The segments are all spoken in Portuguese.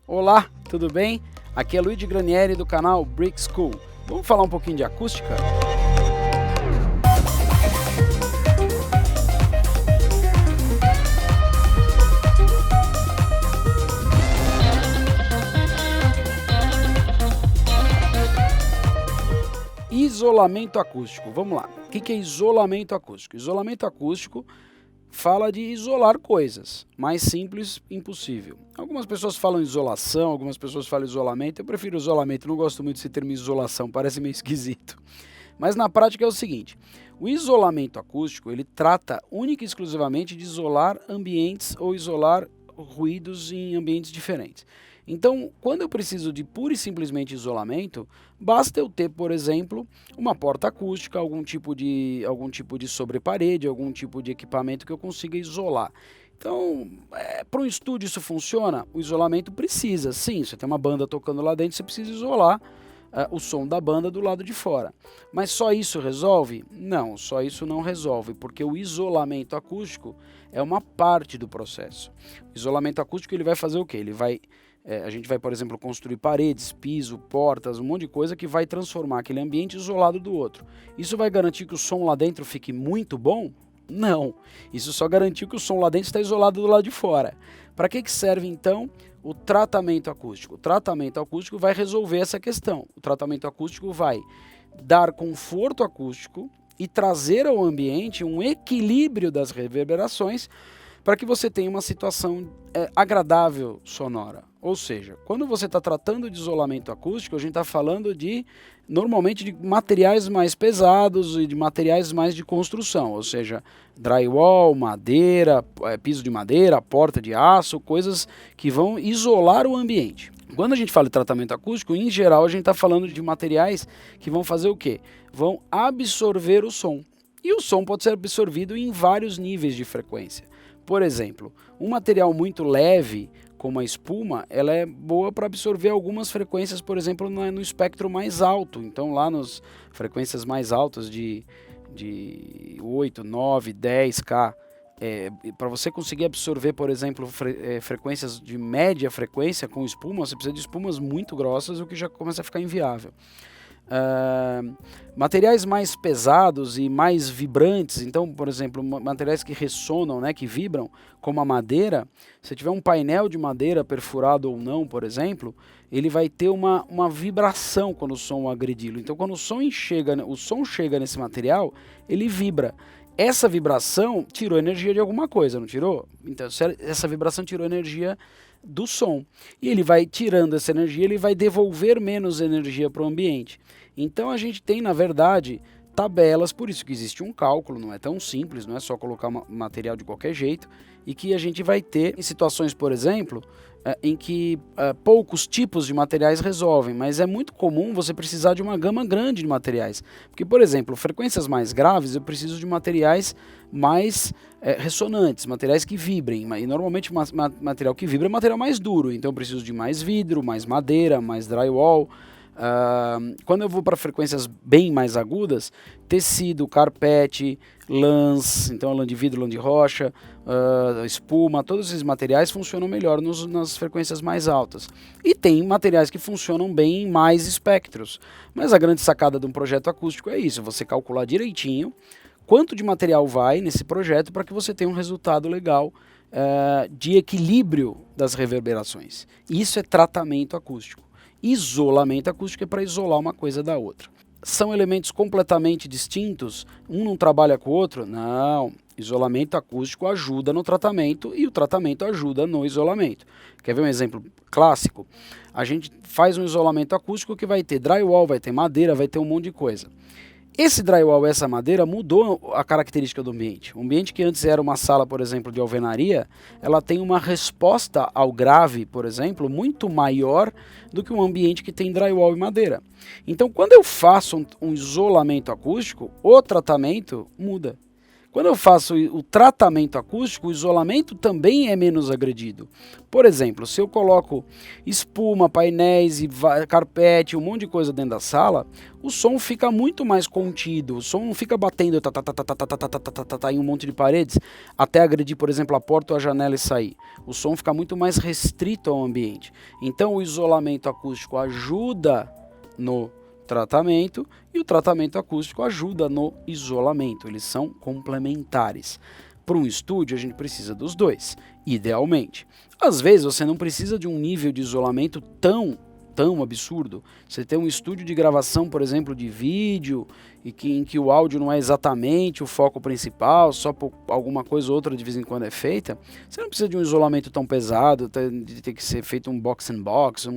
Olá, tudo bem? Aqui é Luigi Granieri do canal Brick School. Vamos falar um pouquinho de acústica? Isolamento acústico, vamos lá. O que é isolamento acústico? Isolamento acústico fala de isolar coisas, mais simples impossível. Algumas pessoas falam isolação, algumas pessoas falam isolamento, eu prefiro isolamento, não gosto muito desse termo isolação, parece meio esquisito. Mas na prática é o seguinte, o isolamento acústico, ele trata única e exclusivamente de isolar ambientes ou isolar ruídos em ambientes diferentes. Então, quando eu preciso de pura e simplesmente isolamento, basta eu ter, por exemplo, uma porta acústica, algum tipo de sobreparede, algum tipo de equipamento que eu consiga isolar. Então, para um estúdio isso funciona? O isolamento precisa, sim, você tem uma banda tocando lá dentro, você precisa isolar o som da banda do lado de fora. Mas só isso resolve? Não, só isso não resolve, porque o isolamento acústico é uma parte do processo. O isolamento acústico ele vai fazer o quê? A gente vai, por exemplo, construir paredes, piso, portas, um monte de coisa que vai transformar aquele ambiente isolado do outro. Isso vai garantir que o som lá dentro fique muito bom? Não. Isso só garantiu que o som lá dentro está isolado do lado de fora. Para que serve, então, o tratamento acústico? O tratamento acústico vai resolver essa questão. O tratamento acústico vai dar conforto acústico e trazer ao ambiente um equilíbrio das reverberações para que você tenha uma situação agradável sonora. Ou seja, quando você está tratando de isolamento acústico, a gente está falando normalmente de materiais mais pesados e de materiais mais de construção, ou seja, drywall, madeira, piso de madeira, porta de aço, coisas que vão isolar o ambiente. Quando a gente fala de tratamento acústico, em geral a gente está falando de materiais que vão fazer o quê? Vão absorver o som. E o som pode ser absorvido em vários níveis de frequência. Por exemplo, um material muito leve, como a espuma, ela é boa para absorver algumas frequências, por exemplo, no espectro mais alto. Então, lá nas frequências mais altas de 8, 9, 10K, para você conseguir absorver, por exemplo, frequências de média frequência com espuma, você precisa de espumas muito grossas, o que já começa a ficar inviável. Materiais mais pesados e mais vibrantes, então, por exemplo, materiais que ressonam, né, que vibram, como a madeira, se tiver um painel de madeira perfurado ou não, por exemplo, ele vai ter uma vibração quando o som agredi-lo. Então, quando o som chega nesse material, ele vibra. Essa vibração tirou energia de alguma coisa, não tirou? Então, essa vibração tirou energia do som. E ele vai tirando essa energia, ele vai devolver menos energia para o ambiente. Então a gente tem, na verdade, tabelas, por isso que existe um cálculo, não é tão simples, não é só colocar material de qualquer jeito, e que a gente vai ter em situações, por exemplo, em que poucos tipos de materiais resolvem, mas é muito comum você precisar de uma gama grande de materiais. Porque, por exemplo, frequências mais graves eu preciso de materiais mais ressonantes, materiais que vibrem, e normalmente material que vibra é material mais duro, então eu preciso de mais vidro, mais madeira, mais drywall. Quando eu vou para frequências bem mais agudas, tecido, carpete, lãs, então lã de vidro, lã de rocha, espuma, todos esses materiais funcionam melhor nas frequências mais altas. E tem materiais que funcionam bem em mais espectros, mas a grande sacada de um projeto acústico é isso, você calcular direitinho quanto de material vai nesse projeto para que você tenha um resultado legal de equilíbrio das reverberações. Isso é tratamento acústico. Isolamento acústico é para isolar uma coisa da outra. São elementos completamente distintos? Um não trabalha com o outro? Não. Isolamento acústico ajuda no tratamento e o tratamento ajuda no isolamento. Quer ver um exemplo clássico? A gente faz um isolamento acústico que vai ter drywall, vai ter madeira, vai ter um monte de coisa. Esse drywall, essa madeira, mudou a característica do ambiente. O ambiente que antes era uma sala, por exemplo, de alvenaria, ela tem uma resposta ao grave, por exemplo, muito maior do que um ambiente que tem drywall e madeira. Então, quando eu faço um isolamento acústico, o tratamento muda. Quando eu faço o tratamento acústico, o isolamento também é menos agredido. Por exemplo, se eu coloco espuma, painéis e carpete, um monte de coisa dentro da sala, o som fica muito mais contido, o som não fica batendo em um monte de paredes até agredir, por exemplo, a porta ou a janela e sair. O som fica muito mais restrito ao ambiente. Então o isolamento acústico ajuda no tratamento e o tratamento acústico ajuda no isolamento, eles são complementares. Para um estúdio a gente precisa dos dois, idealmente. Às vezes você não precisa de um nível de isolamento tão absurdo. Você tem um estúdio de gravação, por exemplo, de vídeo, em que o áudio não é exatamente o foco principal, só por alguma coisa ou outra de vez em quando é feita. Você não precisa de um isolamento tão pesado, de ter que ser feito um box-in-box,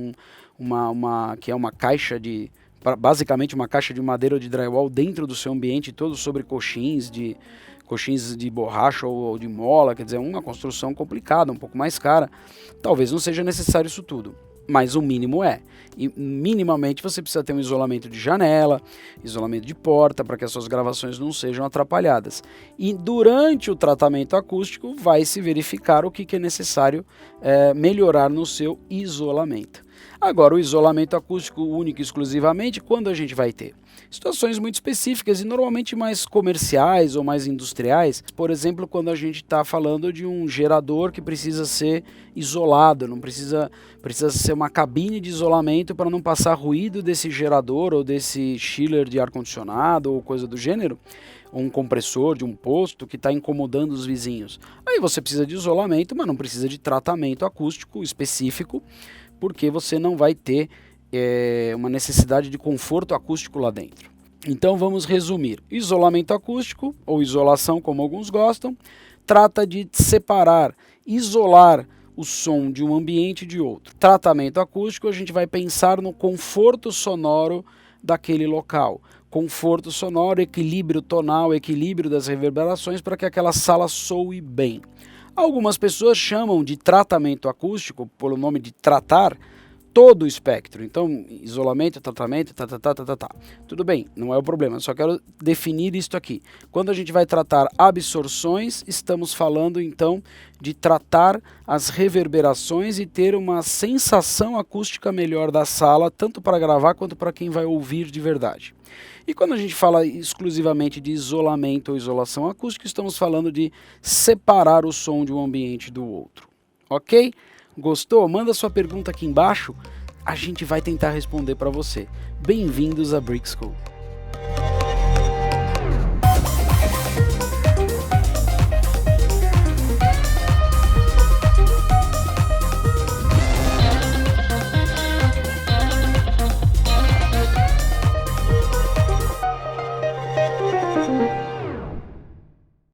que é uma caixa de... basicamente uma caixa de madeira ou de drywall dentro do seu ambiente, todo sobre coxins de borracha ou de mola, quer dizer, uma construção complicada, um pouco mais cara. Talvez não seja necessário isso tudo, mas o mínimo é. E minimamente você precisa ter um isolamento de janela, isolamento de porta, para que as suas gravações não sejam atrapalhadas. E durante o tratamento acústico vai se verificar o que é necessário melhorar no seu isolamento. Agora, o isolamento acústico único e exclusivamente, quando a gente vai ter? Situações muito específicas e normalmente mais comerciais ou mais industriais. Por exemplo, quando a gente está falando de um gerador que precisa ser isolado, não precisa ser uma cabine de isolamento para não passar ruído desse gerador ou desse chiller de ar-condicionado ou coisa do gênero, ou um compressor de um posto que está incomodando os vizinhos. Aí você precisa de isolamento, mas não precisa de tratamento acústico específico, porque você não vai ter uma necessidade de conforto acústico lá dentro. Então vamos resumir. Isolamento acústico, ou isolação como alguns gostam, trata de separar, isolar o som de um ambiente de outro. Tratamento acústico, a gente vai pensar no conforto sonoro daquele local. Conforto sonoro, equilíbrio tonal, equilíbrio das reverberações para que aquela sala soe bem. Algumas pessoas chamam de tratamento acústico, pelo nome de tratar, todo o espectro. Então, isolamento, tratamento, Tudo bem, não é o problema, eu só quero definir isto aqui. Quando a gente vai tratar absorções, estamos falando então de tratar as reverberações e ter uma sensação acústica melhor da sala, tanto para gravar quanto para quem vai ouvir de verdade. E quando a gente fala exclusivamente de isolamento ou isolação acústica, estamos falando de separar o som de um ambiente do outro. Ok? Gostou? Manda sua pergunta aqui embaixo, a gente vai tentar responder para você. Bem-vindos à Brick School.